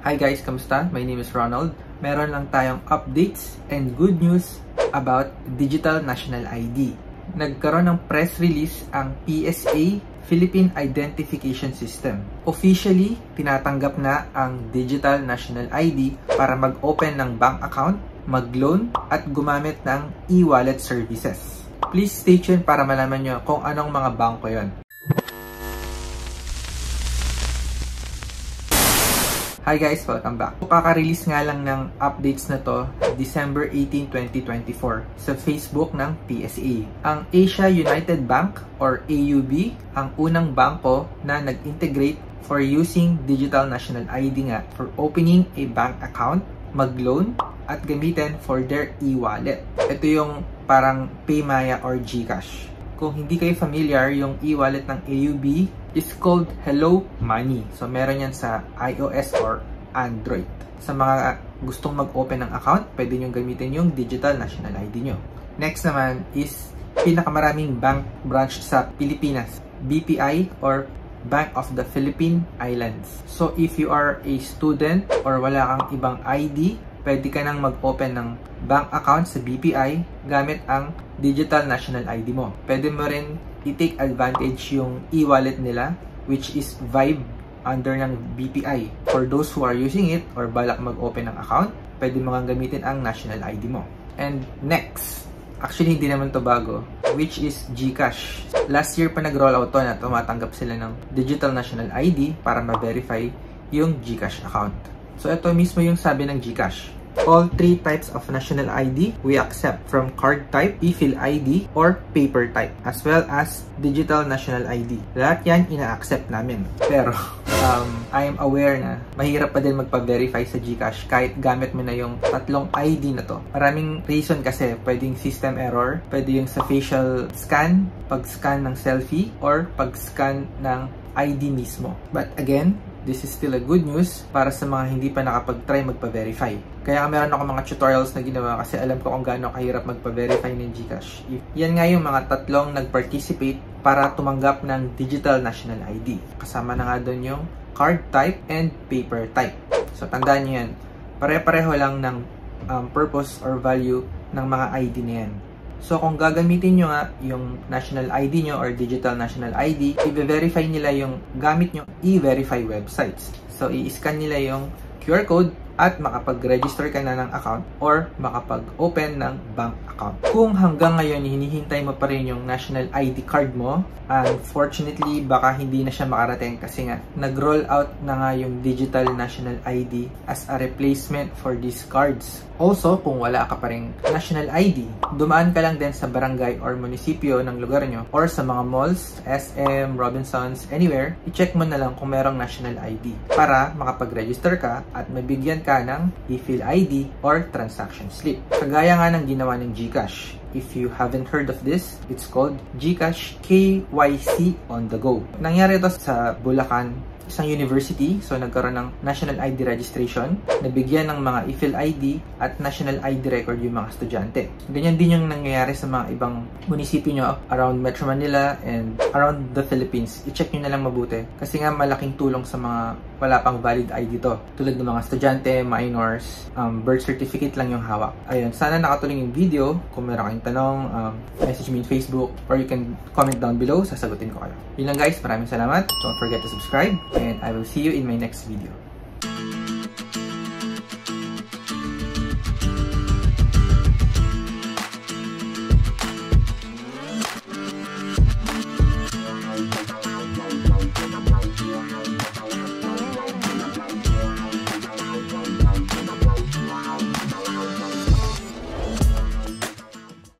Hi guys, kamusta? My name is Ronald. Meron lang tayong updates and good news about Digital National ID. Nagkaroon ng press release ang PSA, Philippine Identification System. Officially, tinatanggap na ang Digital National ID para mag-open ng bank account, mag-loan, at gumamit ng e-wallet services. Please stay tuned para malaman nyo kung anong mga bangko yon. Hi guys, welcome back. Kaka-release nga lang ng updates na to December 18, 2024 sa Facebook ng PSA. Ang Asia United Bank or AUB ang unang bangko na nag-integrate for using Digital National ID nga for opening a bank account, mag-loan, at gamitin for their e-wallet. Ito yung parang PayMaya or GCash. Kung hindi kayo familiar, yung e-wallet ng AUB is called Hello Money. So, meron yan sa iOS or Android. Sa mga gustong mag-open ng account, pwede nyo gamitin yung Digital National ID nyo. Next naman is pinakamaraming bank branch sa Pilipinas, BPI or Bank of the Philippine Islands. So, if you are a student or wala kang ibang ID, pwede ka nang mag-open ng bank account sa BPI gamit ang Digital National ID mo. Pwede mo rin i-take advantage yung e-wallet nila, which is Vibe under ng BPI. For those who are using it or balak mag-open ng account, pwede mo kang gamitin ang national ID mo. And next, actually hindi naman to bago, which is GCash. Last year pa nag-roll out to na tumatanggap sila ng Digital National ID para ma-verify yung GCash account. So ito mismo yung sabi ng GCash. All three types of national ID we accept, from card type, e-fill ID, or paper type, as well as digital national ID. Lahat yan ina-accept namin. Pero I am aware na mahirap pa din magpa-verify sa GCash kahit gamit mo na yung tatlong ID na to. Maraming reason kasi, pwedeng system error, pwede yung sa facial scan, pag-scan ng selfie, or pag-scan ng ID mismo. But again, this is still a good news para sa mga hindi pa nakapag-try magpa-verify. Kaya meron ako mga tutorials na ginawa kasi alam ko kung gaano kahirap magpa-verify ng GCash. Yan nga yung mga tatlong nag-participate para tumanggap ng Digital National ID. Kasama na nga doon yung card type and paper type. So tandaan nyo yan. Pare-pareho lang ng purpose or value ng mga ID na yan. So, kung gagamitin nyo nga yung national ID nyo or digital national ID, i-verify nila yung gamit nyo e-verify websites. So, i-scan nila yung QR code at makapag-register ka na ng account or makapag-open ng bank account. Kung hanggang ngayon hinihintay mo pa rin yung national ID card mo, unfortunately, baka hindi na siya makarating kasi nga nag-roll out na nga yung digital national ID as a replacement for these cards. Also, kung wala ka pa rin national ID, dumaan ka lang din sa barangay or munisipyo ng lugar nyo or sa mga malls, SM, Robinsons, anywhere, i-check mo na lang kung merong national ID para makapag-register ka at mabigyan ka ng e-fill ID or transaction slip. Kagaya nga ng ginawa ng GCash. If you haven't heard of this, it's called GCash KYC on the go. Nangyari ito sa Bulacan, isang university. So, nagkaroon ng national ID registration, nabigyan ng mga e-fill ID at national ID record yung mga estudyante. Ganyan din yung nangyayari sa mga ibang munisipyo nyo around Metro Manila and around the Philippines. I-check nyo na lang mabuti kasi nga malaking tulong sa mga wala pang valid ID to. Tulad ng mga estudyante, minors, birth certificate lang yung hawak. Ayun, sana nakatulong yung video. Kung meron kayong tanong, message me in Facebook or you can comment down below, sasagutin ko kayo. Yun lang guys, maraming salamat. Don't forget to subscribe and I will see you in my next video.